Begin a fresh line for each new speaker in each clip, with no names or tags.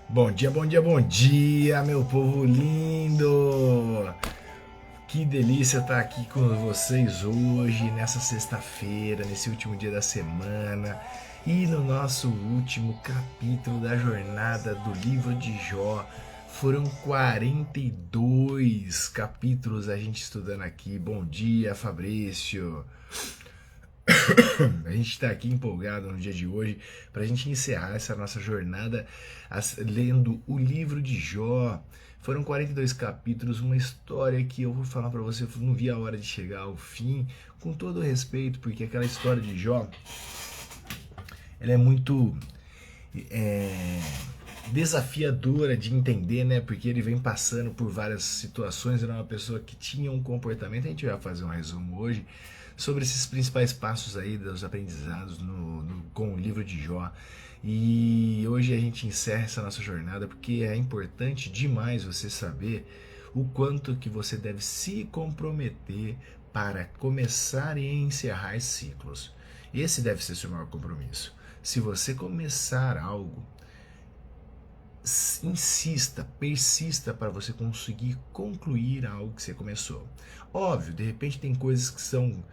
Bom dia, bom dia, bom dia, meu povo lindo! Que delícia estar aqui com vocês hoje, nessa sexta-feira, nesse último dia da semana e no nosso último capítulo da jornada do livro de Jó. Foram 42 capítulos a gente estudando aqui. Bom dia, Fabrício! A gente está aqui empolgado no dia de hoje para a gente encerrar essa nossa jornada lendo o livro de Jó. Foram 42 capítulos, uma história que eu vou falar para você, eu não vi a hora de chegar ao fim, com todo o respeito, porque aquela história de Jó, ela é muito é, desafiadora de entender, né? Porque ele vem passando por várias situações, ele é uma pessoa que tinha um comportamento, a gente vai fazer um resumo hoje, sobre esses principais passos aí dos aprendizados com o livro de Jó. E hoje a gente encerra essa nossa jornada porque é importante demais você saber o quanto que você deve se comprometer para começar e encerrar ciclos. Esse deve ser seu maior compromisso. Se você começar algo, insista, persista para você conseguir concluir algo que você começou. Óbvio, de repente tem coisas que são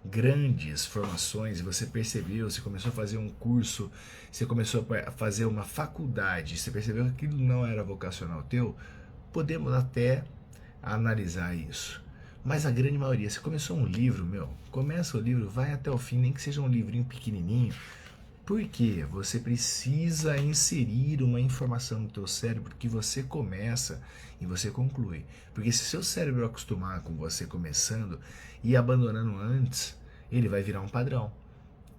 grandes formações e você percebeu, você começou a fazer um curso, você começou a fazer uma faculdade, você percebeu que aquilo não era vocacional teu, podemos até analisar isso. Mas a grande maioria, você começou um livro, começa o livro, vai até o fim, nem que seja um livrinho pequenininho, porque você precisa inserir uma informação no teu cérebro que você começa e você conclui. Porque se seu cérebro acostumar com você começando e abandonando antes, ele vai virar um padrão.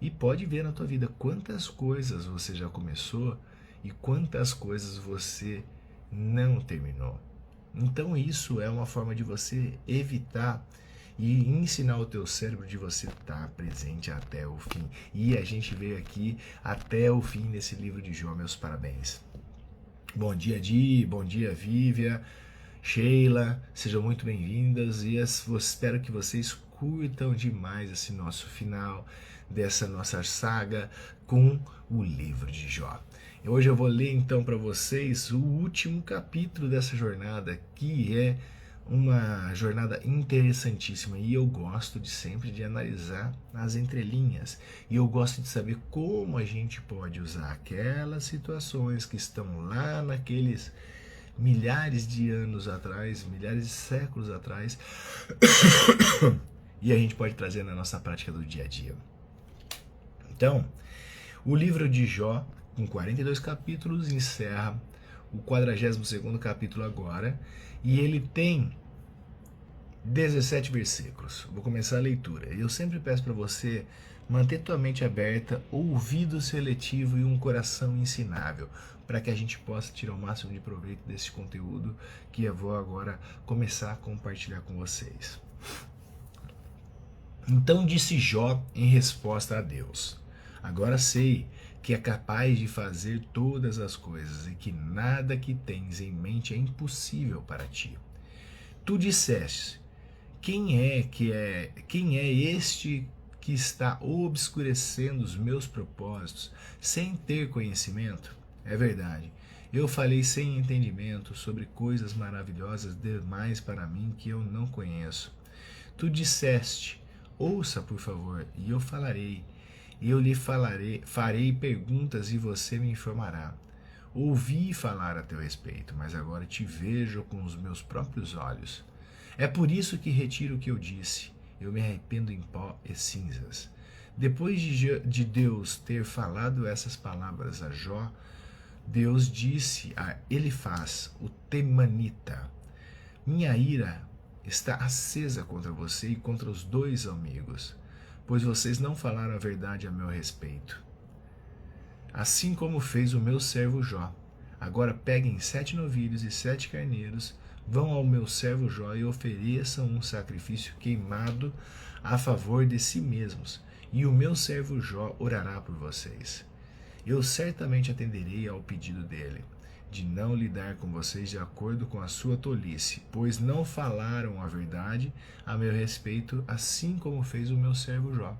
E pode ver na tua vida quantas coisas você já começou e quantas coisas você não terminou. Então isso é uma forma de você evitar e ensinar o teu cérebro de você estar presente até o fim. E a gente veio aqui até o fim nesse livro de Jó, meus parabéns. Bom dia, Di, bom dia, Vívia, Sheila, sejam muito bem-vindas e espero que vocês curtam demais esse nosso final dessa nossa saga com o livro de Jó. Hoje eu vou ler então para vocês o último capítulo dessa jornada, que é uma jornada interessantíssima e eu gosto de sempre de analisar as entrelinhas e eu gosto de saber como a gente pode usar aquelas situações que estão lá naqueles milhares de anos atrás, milhares de séculos atrás e a gente pode trazer na nossa prática do dia a dia. Então, o livro de Jó, com 42 capítulos, encerra o 42º capítulo agora, e ele tem 17 versículos. Vou começar a leitura. Eu sempre peço para você manter tua mente aberta, ouvido seletivo e um coração ensinável, para que a gente possa tirar o máximo de proveito desse conteúdo que eu vou agora começar a compartilhar com vocês. Então disse Jó em resposta a Deus: agora sei que é capaz de fazer todas as coisas e que nada que tens em mente é impossível para ti. Tu disseste: quem é este que está obscurecendo os meus propósitos sem ter conhecimento? É verdade. Eu falei sem entendimento sobre coisas maravilhosas demais para mim que eu não conheço. Tu disseste: ouça, por favor, e eu falarei. Eu lhe farei perguntas e você me informará. Ouvi falar a teu respeito, mas agora te vejo com os meus próprios olhos. É por isso que retiro o que eu disse. Eu me arrependo em pó e cinzas. Depois de Deus ter falado essas palavras a Jó, Deus disse a Elifaz, o temanita: minha ira está acesa contra você e contra os dois amigos, pois vocês não falaram a verdade a meu respeito, assim como fez o meu servo Jó. Agora peguem 7 novilhos e 7 carneiros, vão ao meu servo Jó e ofereçam um sacrifício queimado a favor de si mesmos, e o meu servo Jó orará por vocês. Eu certamente atenderei ao pedido dele, de não lidar com vocês de acordo com a sua tolice, pois não falaram a verdade a meu respeito, assim como fez o meu servo Jó.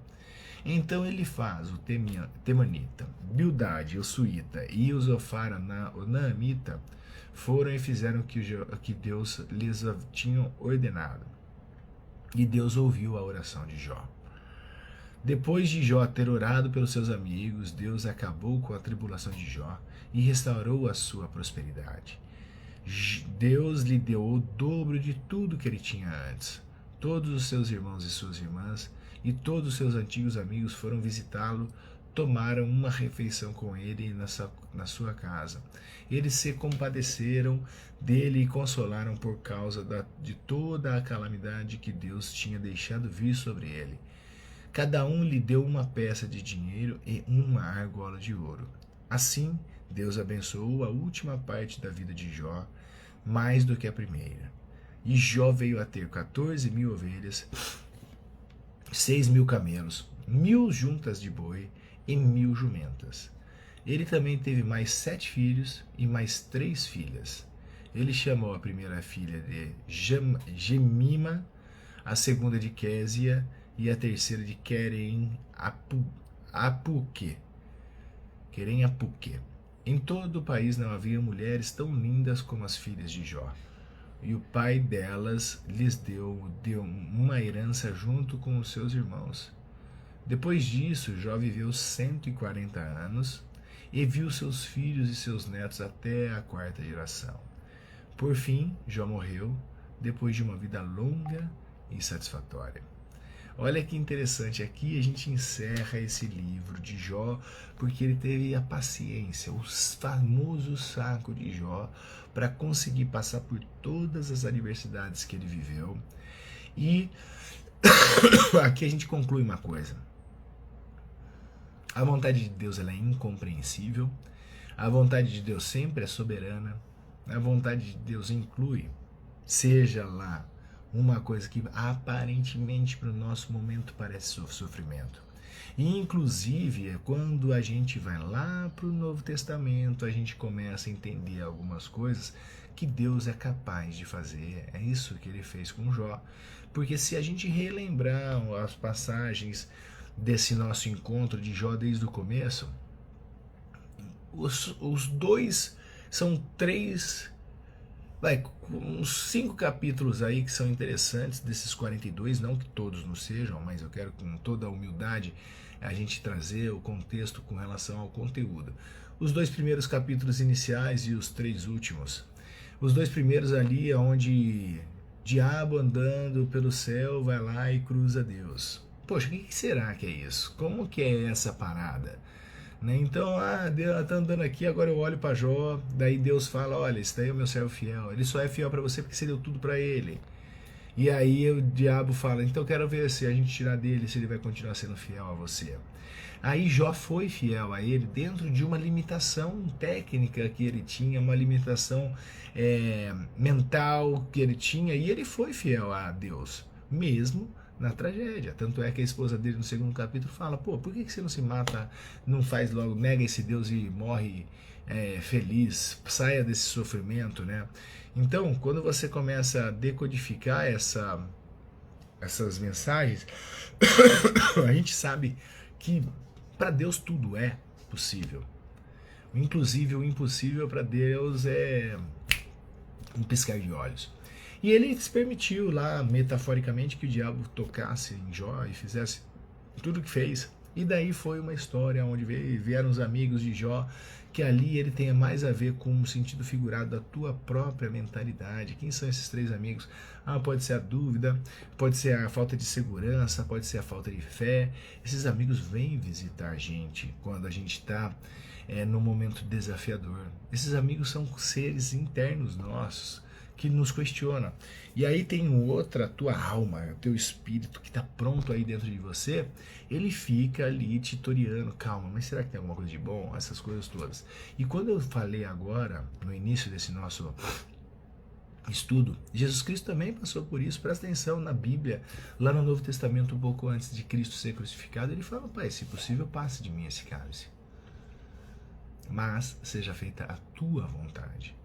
Então ele faz o Temanita, Bildade, o Suíta e o Zofar, o Naamita, foram e fizeram o que Deus lhes tinha ordenado. E Deus ouviu a oração de Jó. Depois de Jó ter orado pelos seus amigos, Deus acabou com a tribulação de Jó e restaurou a sua prosperidade. Deus lhe deu o dobro de tudo que ele tinha antes. Todos os seus irmãos e suas irmãs e todos os seus antigos amigos foram visitá-lo, tomaram uma refeição com ele na sua casa. Eles se compadeceram dele e consolaram por causa de toda a calamidade que Deus tinha deixado vir sobre ele. Cada um lhe deu uma peça de dinheiro e uma argola de ouro. Assim, Deus abençoou a última parte da vida de Jó, mais do que a primeira. E Jó veio a ter 14.000 ovelhas, 6.000 camelos, 1.000 juntas de boi e 1.000 jumentas. Ele também teve mais 7 filhos e mais 3 filhas. Ele chamou a primeira filha de Gemima, a segunda de Késia e a terceira de Querem-Apuque. Em todo o país não havia mulheres tão lindas como as filhas de Jó. E o pai delas lhes deu uma herança junto com os seus irmãos. Depois disso, Jó viveu 140 anos e viu seus filhos e seus netos até a 4ª geração. Por fim, Jó morreu depois de uma vida longa e satisfatória. Olha que interessante, aqui a gente encerra esse livro de Jó, porque ele teve a paciência, o famoso saco de Jó, para conseguir passar por todas as adversidades que ele viveu. E aqui a gente conclui uma coisa: a vontade de Deus ela é incompreensível, a vontade de Deus sempre é soberana, a vontade de Deus inclui, seja lá uma coisa que aparentemente para o nosso momento parece sofrimento. E inclusive, quando a gente vai lá para o Novo Testamento, a gente começa a entender algumas coisas que Deus é capaz de fazer. É isso que ele fez com Jó. Porque se a gente relembrar as passagens desse nosso encontro de Jó desde o começo, os dois são 3... uns 5 capítulos aí que são interessantes desses 42, não que todos não sejam, mas eu quero com toda a humildade a gente trazer o contexto com relação ao conteúdo. Os 2 primeiros capítulos iniciais e os 3 últimos. Os 2 primeiros ali é onde diabo andando pelo céu vai lá e cruza Deus. Poxa, o que será que é isso? Como que é essa parada? Então, Deus tá andando aqui, agora eu olho para Jó, daí Deus fala, olha, esse daí é o meu servo fiel, ele só é fiel para você porque você deu tudo para ele. E aí o diabo fala, então eu quero ver se a gente tirar dele, se ele vai continuar sendo fiel a você. Aí Jó foi fiel a ele dentro de uma limitação técnica que ele tinha, uma limitação mental que ele tinha, e ele foi fiel a Deus, mesmo na tragédia. Tanto é que a esposa dele no 2º capítulo fala, por que você não se mata, não faz logo, nega esse Deus e morre feliz, saia desse sofrimento, né? Então, quando você começa a decodificar essas mensagens, a gente sabe que para Deus tudo é possível. Inclusive o impossível para Deus é um piscar de olhos. E ele se permitiu lá, metaforicamente, que o diabo tocasse em Jó e fizesse tudo o que fez. E daí foi uma história onde vieram os amigos de Jó, que ali ele tem mais a ver com um sentido figurado da tua própria mentalidade. Quem são esses 3 amigos? Pode ser a dúvida, pode ser a falta de segurança, pode ser a falta de fé. Esses amigos vêm visitar a gente quando a gente está num momento desafiador. Esses amigos são seres internos nossos, que nos questiona. E aí tem outra, a tua alma, o teu espírito que está pronto aí dentro de você, ele fica ali titoriando, calma, mas será que tem alguma coisa de bom? Essas coisas todas. E quando eu falei agora, no início desse nosso estudo, Jesus Cristo também passou por isso. Presta atenção na Bíblia, lá no Novo Testamento, um pouco antes de Cristo ser crucificado, ele fala, Pai, se possível, passe de mim esse cálice, mas seja feita a tua vontade.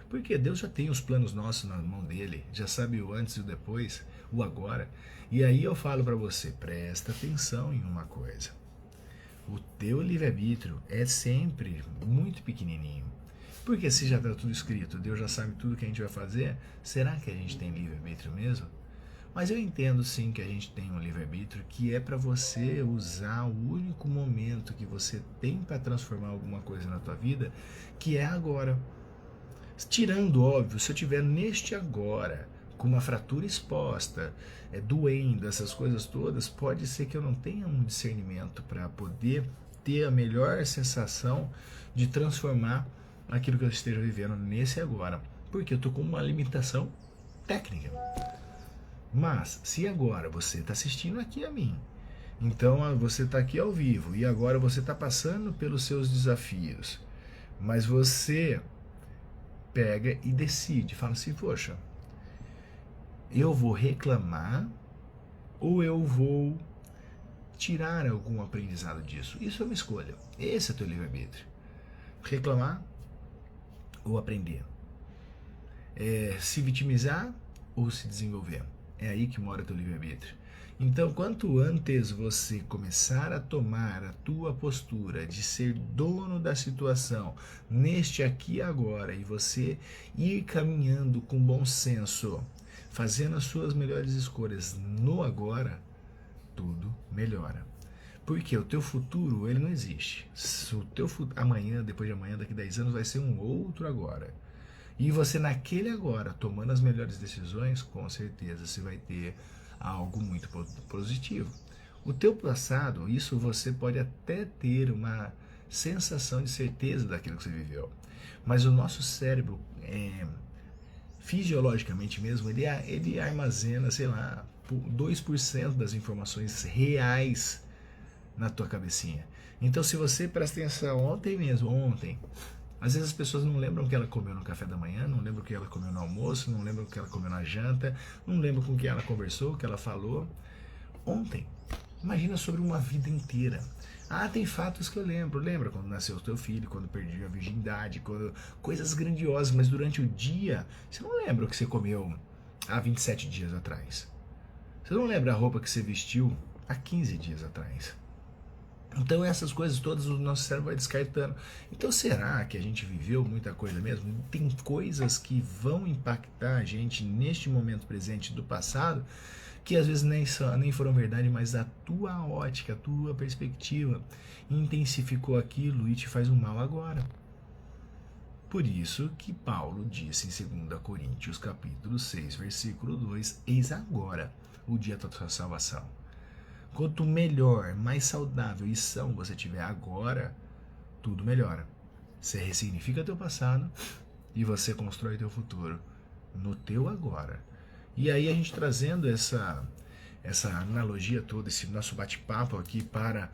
Porque Deus já tem os planos nossos na mão dele, já sabe o antes e o depois, o agora. E aí eu falo para você, presta atenção em uma coisa. O teu livre-arbítrio é sempre muito pequenininho. Porque se já está tudo escrito, Deus já sabe tudo que a gente vai fazer, será que a gente tem livre-arbítrio mesmo? Mas eu entendo sim que a gente tem um livre-arbítrio que é para você usar o único momento que você tem para transformar alguma coisa na tua vida, que é agora. Tirando, óbvio, se eu tiver neste agora, com uma fratura exposta, doendo, essas coisas todas, pode ser que eu não tenha um discernimento para poder ter a melhor sensação de transformar aquilo que eu esteja vivendo nesse agora. Porque eu estou com uma limitação técnica. Mas, se agora você está assistindo aqui a mim, então você está aqui ao vivo e agora você está passando pelos seus desafios, mas você pega e decide, fala assim, poxa, eu vou reclamar ou eu vou tirar algum aprendizado disso? Isso é uma escolha, esse é o teu livre-arbítrio. Reclamar ou aprender, se vitimizar ou se desenvolver. É aí que mora o teu livre-arbítrio. Então, quanto antes você começar a tomar a tua postura de ser dono da situação, neste aqui e agora, e você ir caminhando com bom senso, fazendo as suas melhores escolhas no agora, tudo melhora. Porque o teu futuro, ele não existe. O teu amanhã, depois de amanhã, daqui 10 anos, vai ser um outro agora. E você naquele agora, tomando as melhores decisões, com certeza você vai ter algo muito positivo. O teu passado, isso você pode até ter uma sensação de certeza daquilo que você viveu. Mas o nosso cérebro, fisiologicamente mesmo, ele armazena, sei lá, 2% das informações reais na tua cabecinha. Então se você presta atenção, ontem, às vezes as pessoas não lembram o que ela comeu no café da manhã, não lembram o que ela comeu no almoço, não lembram o que ela comeu na janta, não lembram com quem ela conversou, o que ela falou ontem. Imagina sobre uma vida inteira. Ah, tem fatos que eu lembro. Lembra quando nasceu o teu filho, quando perdi a virgindade, coisas grandiosas, mas durante o dia, você não lembra o que você comeu há 27 dias atrás. Você não lembra a roupa que você vestiu há 15 dias atrás. Então essas coisas todas o nosso cérebro vai descartando. Então será que a gente viveu muita coisa mesmo? Tem coisas que vão impactar a gente neste momento presente do passado que às vezes nem foram verdade, mas a tua ótica, a tua perspectiva intensificou aquilo e te faz um mal agora. Por isso que Paulo disse em 2 Coríntios capítulo 6, versículo 2, eis agora o dia da tua salvação. Quanto melhor, mais saudável e são você tiver agora, tudo melhora. Você ressignifica teu passado e você constrói teu futuro no teu agora. E aí a gente trazendo essa analogia toda, esse nosso bate-papo aqui para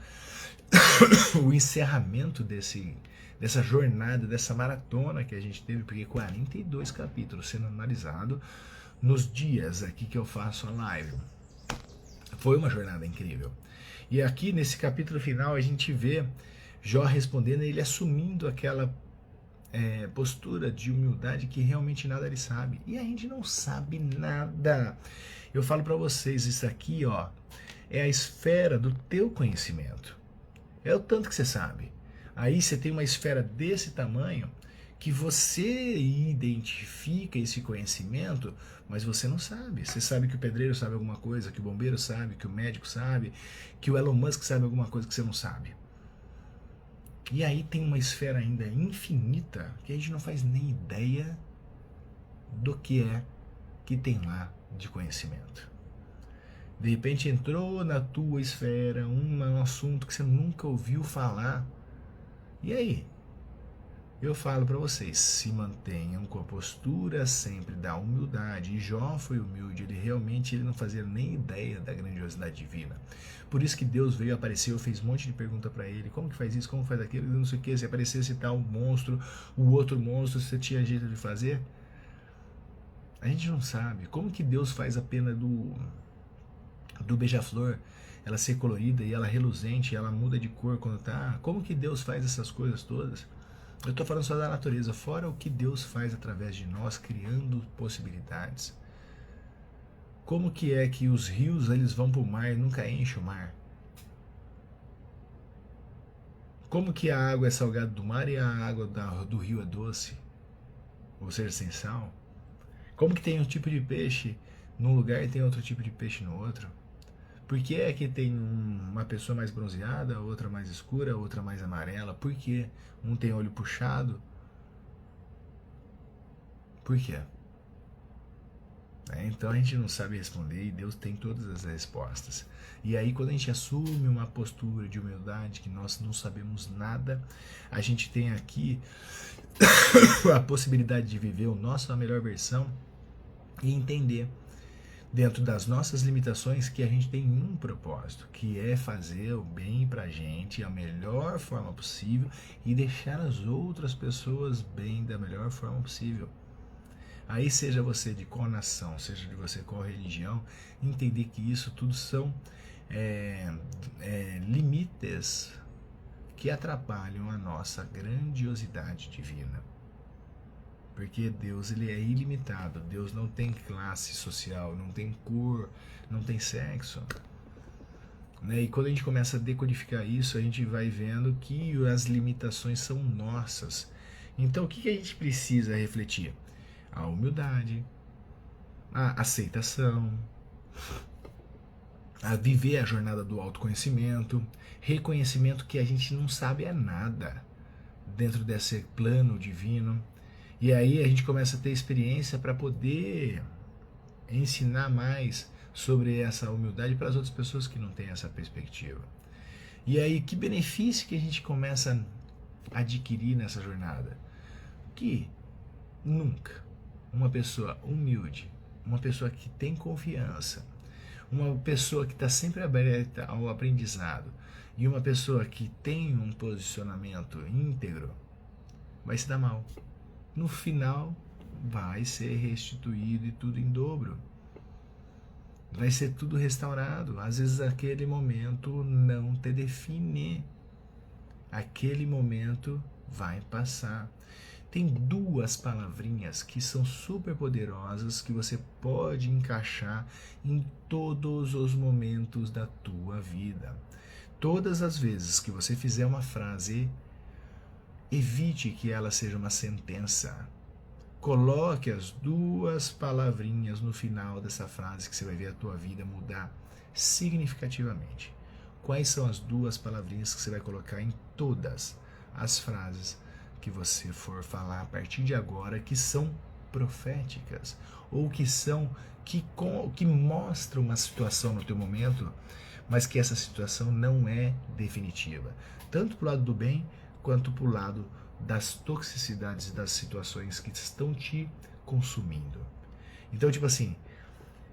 o encerramento dessa jornada, dessa maratona que a gente teve, porque 42 capítulos sendo analisado nos dias aqui que eu faço a live. Foi uma jornada incrível. E aqui nesse capítulo final a gente vê Jó respondendo, ele assumindo aquela postura de humildade que realmente nada ele sabe. E a gente não sabe nada. Eu falo para vocês, isso aqui é a esfera do teu conhecimento. É o tanto que você sabe. Aí você tem uma esfera desse tamanho que você identifica esse conhecimento, mas você não sabe. Você sabe que o pedreiro sabe alguma coisa, que o bombeiro sabe, que o médico sabe, que o Elon Musk sabe alguma coisa que você não sabe. E aí tem uma esfera ainda infinita que a gente não faz nem ideia do que é que tem lá de conhecimento. De repente entrou na tua esfera um assunto que você nunca ouviu falar. E aí? Eu falo para vocês, se mantenham com a postura sempre da humildade. E Jó foi humilde, ele não fazia nem ideia da grandiosidade divina. Por isso que Deus veio, apareceu, fez um monte de pergunta para ele, como que faz isso, como faz aquilo, não sei o que, se aparecesse tal monstro, o outro monstro, se você tinha jeito de fazer. A gente não sabe. Como que Deus faz a pena do beija-flor, ela ser colorida e ela reluzente, ela muda de cor quando tá? Como que Deus faz essas coisas todas? Eu estou falando só da natureza, fora o que Deus faz através de nós, criando possibilidades. Como que é que os rios eles vão para o mar e nunca enchem o mar? Como que a água é salgada do mar e a água do rio é doce? Ou seja, sem sal? Como que tem um tipo de peixe num lugar e tem outro tipo de peixe no outro? Por que é que tem uma pessoa mais bronzeada, outra mais escura, outra mais amarela? Por que um tem olho puxado? Por quê? Então a gente não sabe responder e Deus tem todas as respostas. E aí quando a gente assume uma postura de humildade, que nós não sabemos nada, a gente tem aqui a possibilidade de viver a nossa melhor versão e entender, dentro das nossas limitações, que a gente tem um propósito, que é fazer o bem pra gente a melhor forma possível e deixar as outras pessoas bem da melhor forma possível. Aí seja você de qual nação, seja de você qual religião, entender que isso tudo são limites que atrapalham a nossa grandiosidade divina. Porque Deus ele é ilimitado, Deus não tem classe social, não tem cor, não tem sexo. E quando a gente começa a decodificar isso, a gente vai vendo que as limitações são nossas. Então o que a gente precisa refletir? A humildade, a aceitação, a viver a jornada do autoconhecimento, reconhecimento que a gente não sabe nada dentro desse plano divino. E aí a gente começa a ter experiência para poder ensinar mais sobre essa humildade para as outras pessoas que não têm essa perspectiva. E aí que benefício que a gente começa a adquirir nessa jornada? Que nunca uma pessoa humilde, uma pessoa que tem confiança, uma pessoa que está sempre aberta ao aprendizado e uma pessoa que tem um posicionamento íntegro vai se dar mal. No final vai ser restituído e tudo em dobro. Vai ser tudo restaurado. Às vezes aquele momento não te define. Aquele momento vai passar. Tem duas palavrinhas que são super poderosas que você pode encaixar em todos os momentos da tua vida. Todas as vezes que você fizer uma frase, evite que ela seja uma sentença. Coloque as duas palavrinhas no final dessa frase que você vai ver a tua vida mudar significativamente. Quais são as duas palavrinhas que você vai colocar em todas as frases que você for falar a partir de agora, que são proféticas ou que mostram uma situação no teu momento, mas que essa situação não é definitiva, tanto para o lado do bem quanto para o lado das toxicidades e das situações que estão te consumindo. Então, tipo assim,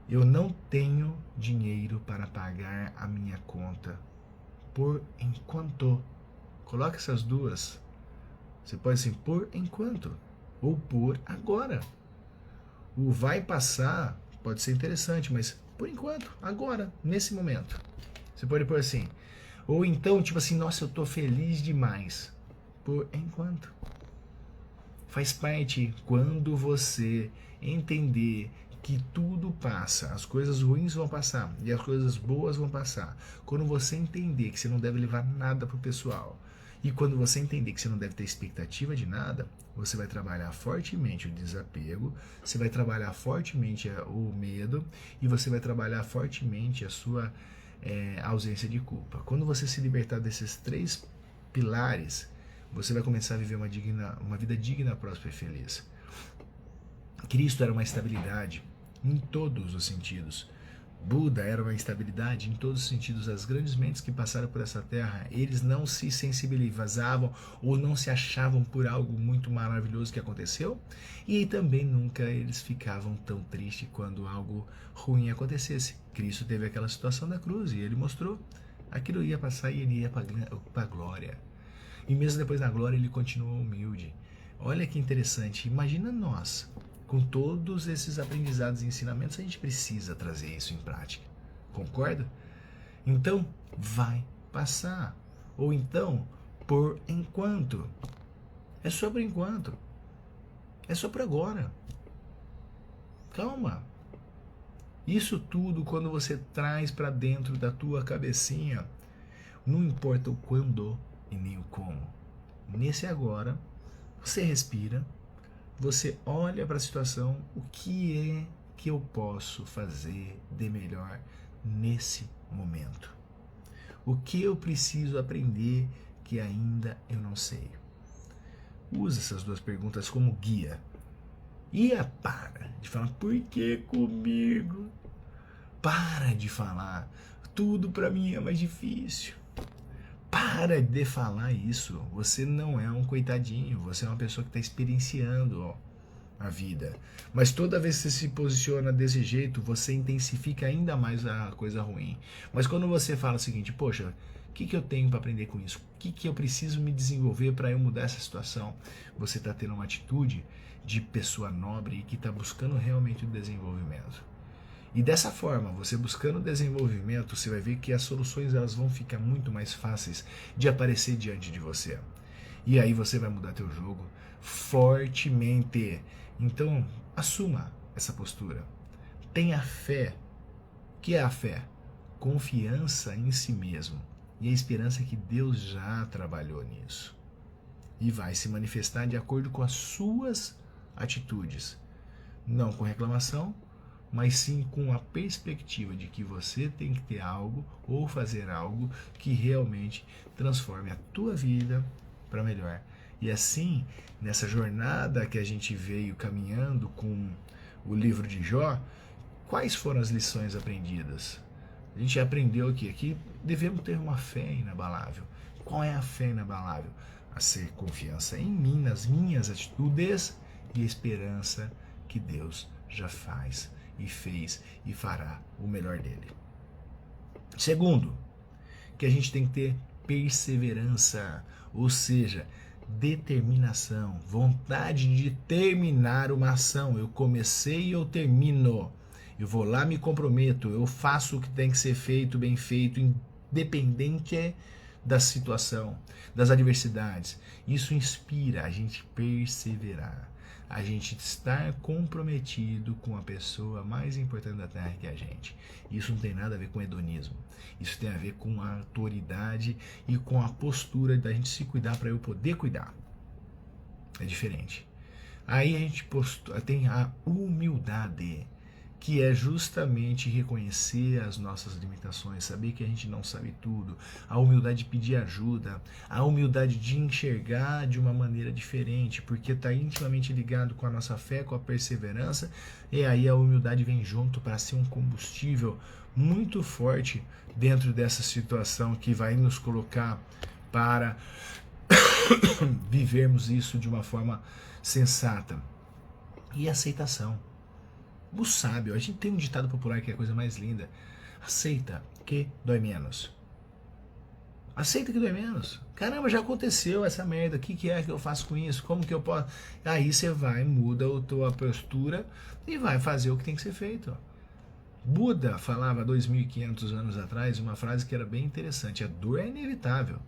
eu não tenho dinheiro para pagar a minha conta por enquanto. Coloca essas duas. Você pode assim, por enquanto, ou por agora. O vai passar pode ser interessante, mas por enquanto, agora, nesse momento. Você pode pôr assim, ou então, tipo assim, nossa, eu tô feliz demais. Por enquanto. Faz parte quando você entender que tudo passa, as coisas ruins vão passar e as coisas boas vão passar. Quando você entender que você não deve levar nada pro pessoal e quando você entender que você não deve ter expectativa de nada, você vai trabalhar fortemente o desapego, você vai trabalhar fortemente o medo e você vai trabalhar fortemente a sua ausência de culpa. Quando você se libertar desses três pilares, você vai começar a viver uma vida digna, próspera e feliz. Cristo era uma estabilidade em todos os sentidos. Buda era uma instabilidade em todos os sentidos. As grandes mentes que passaram por essa terra, eles não se sensibilizavam ou não se achavam por algo muito maravilhoso que aconteceu, e também nunca eles ficavam tão tristes quando algo ruim acontecesse. Cristo teve aquela situação da cruz e ele mostrou aquilo ia passar e ele ia para a glória. E mesmo depois da glória ele continuou humilde. Olha que interessante, imagina nós, com todos esses aprendizados e ensinamentos, a gente precisa trazer isso em prática. Concorda? Então, vai passar. Ou então, por enquanto. É só por enquanto. É só por agora. Calma. Isso tudo quando você traz para dentro da tua cabecinha, não importa o quando e nem o como. Nesse agora, você respira, você olha para a situação, o que é que eu posso fazer de melhor nesse momento? O que eu preciso aprender que ainda eu não sei? Usa essas duas perguntas como guia. E para de falar, por que comigo? Para de falar, tudo para mim é mais difícil. Para de falar isso. Você não é um coitadinho, você é uma pessoa que está experienciando a vida. Mas toda vez que você se posiciona desse jeito, você intensifica ainda mais a coisa ruim. Mas quando você fala o seguinte, poxa, o que eu tenho para aprender com isso? O que eu preciso me desenvolver para eu mudar essa situação? Você está tendo uma atitude de pessoa nobre e que está buscando realmente o desenvolvimento. E dessa forma, você buscando desenvolvimento, você vai ver que as soluções elas vão ficar muito mais fáceis de aparecer diante de você. E aí você vai mudar teu jogo fortemente. Então, assuma essa postura. Tenha fé. O que é a fé? Confiança em si mesmo. E a esperança é que Deus já trabalhou nisso. E vai se manifestar de acordo com as suas atitudes. Não com reclamação, mas sim com a perspectiva de que você tem que ter algo ou fazer algo que realmente transforme a tua vida para melhor. E assim, nessa jornada que a gente veio caminhando com o livro de Jó, quais foram as lições aprendidas? A gente aprendeu que devemos ter uma fé inabalável. Qual é a fé inabalável? A ser confiança em mim, nas minhas atitudes e esperança que Deus já faz e fez e fará o melhor dele. Segundo, que a gente tem que ter perseverança, ou seja, determinação, vontade de terminar uma ação. Eu comecei e eu termino. Eu vou lá, me comprometo, eu faço o que tem que ser feito, bem feito, independente da situação, das adversidades. Isso inspira a gente perseverar. A gente estar comprometido com a pessoa mais importante da Terra que a gente. Isso não tem nada a ver com hedonismo. Isso tem a ver com a autoridade e com a postura da gente se cuidar para eu poder cuidar. É diferente. Aí a gente tem a humildade, que é justamente reconhecer as nossas limitações, saber que a gente não sabe tudo, a humildade de pedir ajuda, a humildade de enxergar de uma maneira diferente, porque está intimamente ligado com a nossa fé, com a perseverança, e aí a humildade vem junto para ser um combustível muito forte dentro dessa situação que vai nos colocar para vivermos isso de uma forma sensata. E aceitação. O sábio, a gente tem um ditado popular que é a coisa mais linda. Aceita que dói menos. Aceita que dói menos. Caramba, já aconteceu essa merda. O que é que eu faço com isso? Como que eu posso... Aí você vai, muda a tua postura e vai fazer o que tem que ser feito. Buda falava 2.500 anos atrás uma frase que era bem interessante. A dor é inevitável,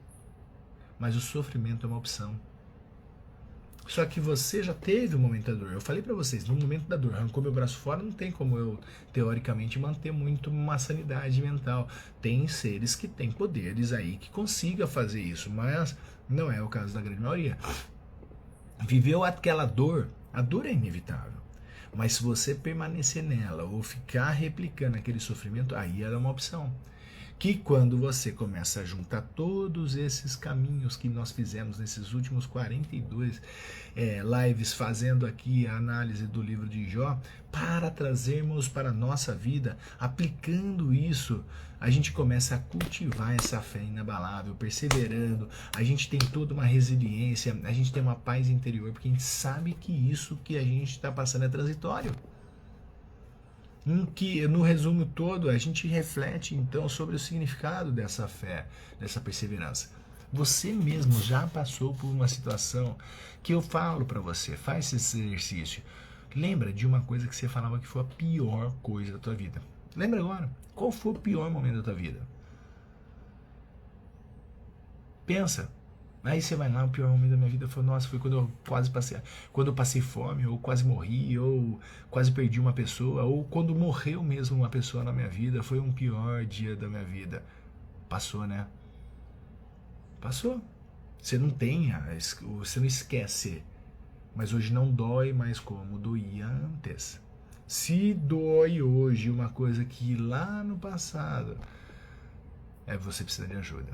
mas o sofrimento é uma opção. Só que você já teve o momento da dor. Eu falei pra vocês, no momento da dor, arrancou meu braço fora, não tem como eu, teoricamente, manter muito uma sanidade mental. Tem seres que têm poderes aí que consiga fazer isso, mas não é o caso da grande maioria. Viveu aquela dor, a dor é inevitável. Mas se você permanecer nela ou ficar replicando aquele sofrimento, aí ela é uma opção. Que quando você começa a juntar todos esses caminhos que nós fizemos nesses últimos 42 lives, fazendo aqui a análise do livro de Jó, para trazermos para a nossa vida, aplicando isso, a gente começa a cultivar essa fé inabalável, perseverando, a gente tem toda uma resiliência, a gente tem uma paz interior, porque a gente sabe que isso que a gente está passando é transitório. Que no resumo todo a gente reflete então sobre o significado dessa fé, dessa perseverança. Você mesmo já passou por uma situação que eu falo para você, faz esse exercício. Lembra de uma coisa que você falava que foi a pior coisa da tua vida. Lembra agora? Qual foi o pior momento da tua vida? Pensa. Aí você vai lá, o pior momento da minha vida foi, nossa, foi quando eu passei fome, ou quase morri, ou quase perdi uma pessoa, ou quando morreu mesmo uma pessoa na minha vida, foi um pior dia da minha vida. Passou, né? Passou. Você não tem, você não esquece. Mas hoje não dói mais como doía antes. Se dói hoje uma coisa que lá no passado, você precisa de ajuda.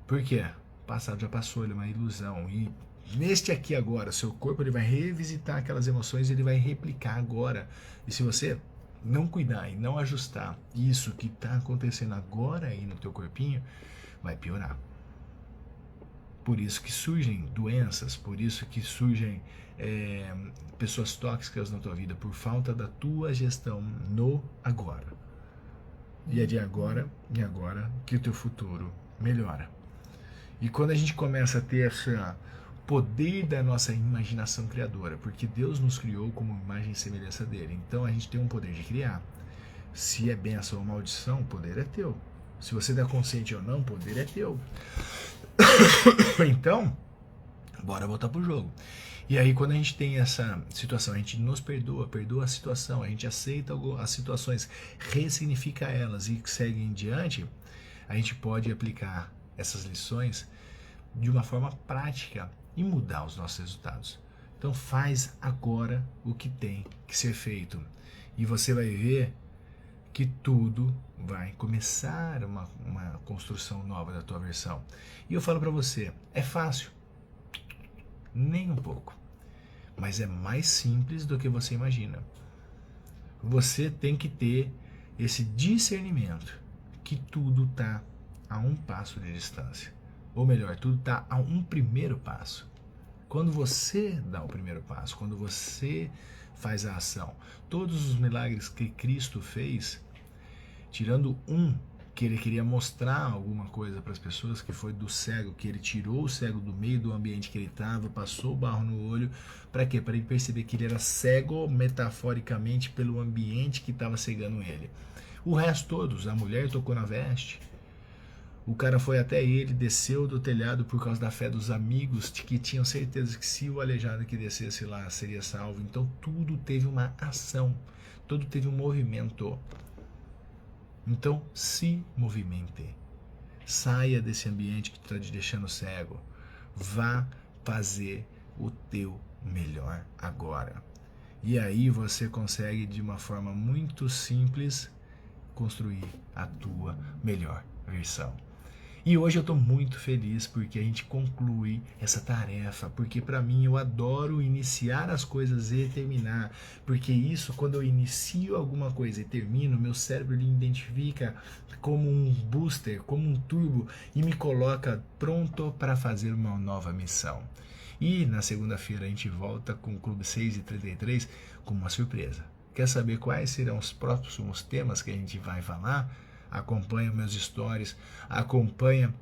Por quê? O passado já passou, ele é uma ilusão. E neste aqui agora, seu corpo ele vai revisitar aquelas emoções, ele vai replicar agora. E se você não cuidar e não ajustar isso que está acontecendo agora aí no teu corpinho, vai piorar. Por isso que surgem doenças, por isso que surgem pessoas tóxicas na tua vida, por falta da tua gestão no agora. E é de agora e agora que o teu futuro melhora. E quando a gente começa a ter esse poder da nossa imaginação criadora, porque Deus nos criou como imagem e semelhança dele, então a gente tem um poder de criar. Se é bênção ou maldição, o poder é teu. Se você está consciente ou não, o poder é teu. Então, bora voltar pro jogo. E aí quando a gente tem essa situação, a gente nos perdoa a situação, a gente aceita as situações, ressignifica elas e segue em diante, a gente pode aplicar essas lições de uma forma prática e mudar os nossos resultados. Então faz agora o que tem que ser feito e você vai ver que tudo vai começar uma construção nova da tua versão. E eu falo para você, é fácil? Nem um pouco. Mas é mais simples do que você imagina. Você tem que ter esse discernimento que tudo está a um passo de distância. Ou melhor, tudo está a um primeiro passo. Quando você dá o primeiro passo, quando você faz a ação, todos os milagres que Cristo fez, tirando que ele queria mostrar alguma coisa para as pessoas, que foi do cego, que ele tirou o cego do meio do ambiente que ele estava, passou o barro no olho, para quê? Para ele perceber que ele era cego metaforicamente pelo ambiente que estava cegando ele. O resto todos, a mulher tocou na veste, o cara foi até ele, desceu do telhado por causa da fé dos amigos, que tinham certeza que se o aleijado que descesse lá seria salvo. Então tudo teve uma ação, tudo teve um movimento. Então se movimente, saia desse ambiente que está te deixando cego, vá fazer o teu melhor agora. E aí você consegue de uma forma muito simples construir a tua melhor versão. E hoje eu estou muito feliz porque a gente conclui essa tarefa, porque para mim eu adoro iniciar as coisas e terminar, porque isso, quando eu inicio alguma coisa e termino, meu cérebro ele identifica como um booster, como um turbo e me coloca pronto para fazer uma nova missão. E na segunda-feira a gente volta com o Clube 6:33 com uma surpresa. Quer saber quais serão os próximos temas que a gente vai falar? Acompanha meus stories, acompanha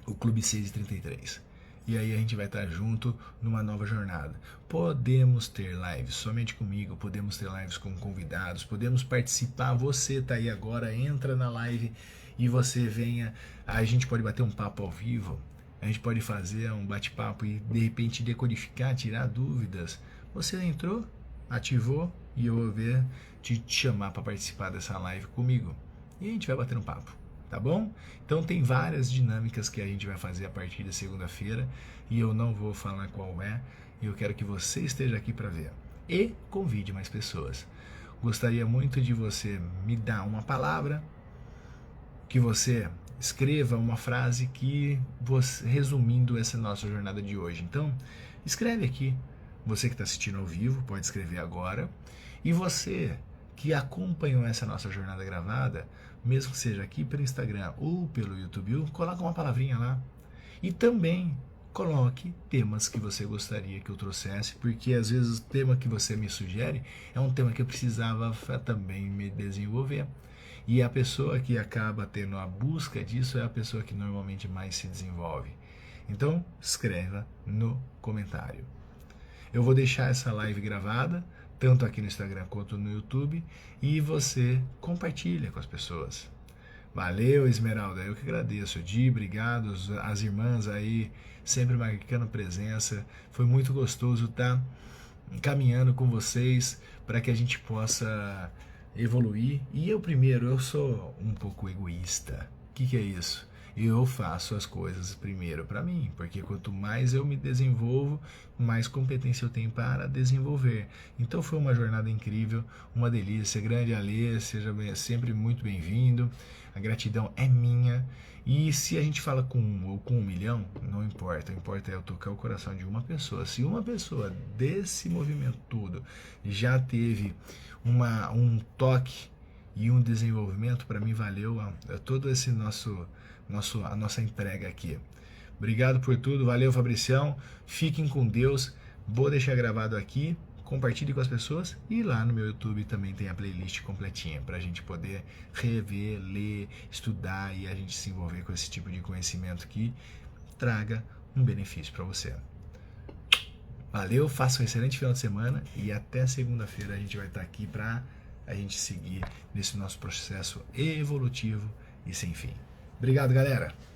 o Clube 6:33. E aí a gente vai estar junto numa nova jornada. Podemos ter lives somente comigo, podemos ter lives com convidados, podemos participar. Você está aí agora, entra na live e você venha. A gente pode bater um papo ao vivo, a gente pode fazer um bate-papo e de repente decodificar, tirar dúvidas. Você entrou, ativou e eu vou ver te chamar para participar dessa live comigo. E a gente vai bater um papo, tá bom? Então tem várias dinâmicas que a gente vai fazer a partir da segunda-feira e eu não vou falar qual é, e eu quero que você esteja aqui para ver. E convide mais pessoas. Gostaria muito de você me dar uma palavra, que você escreva uma frase resumindo essa nossa jornada de hoje. Então, escreve aqui. Você que está assistindo ao vivo pode escrever agora. E você que acompanhou essa nossa jornada gravada, mesmo que seja aqui pelo Instagram ou pelo YouTube, coloca uma palavrinha lá. E também coloque temas que você gostaria que eu trouxesse, porque às vezes o tema que você me sugere é um tema que eu precisava também me desenvolver. E a pessoa que acaba tendo a busca disso é a pessoa que normalmente mais se desenvolve. Então, escreva no comentário. Eu vou deixar essa live gravada, tanto aqui no Instagram quanto no YouTube, e você compartilha com as pessoas. Valeu, Esmeralda, eu que agradeço. Di, obrigado, as irmãs aí, sempre marcando presença. Foi muito gostoso estar caminhando com vocês para que a gente possa evoluir. E eu primeiro, eu sou um pouco egoísta. O que é isso? Eu faço as coisas primeiro para mim, porque quanto mais eu me desenvolvo, mais competência eu tenho para desenvolver. Então foi uma jornada incrível, uma delícia. Grande Alê, seja sempre muito bem-vindo. A gratidão é minha. E se a gente fala com um ou com 1 milhão, não importa. O que importa é eu tocar o coração de uma pessoa. Se uma pessoa desse movimento todo já teve um toque e um desenvolvimento, para mim valeu todo esse a nossa entrega aqui. Obrigado por tudo, valeu Fabricião, fiquem com Deus, vou deixar gravado aqui, compartilhe com as pessoas e lá no meu YouTube também tem a playlist completinha para a gente poder rever, ler, estudar e a gente se envolver com esse tipo de conhecimento que traga um benefício para você. Valeu, faça um excelente final de semana e até segunda-feira a gente vai estar aqui para a gente seguir nesse nosso processo evolutivo e sem fim. Obrigado, galera!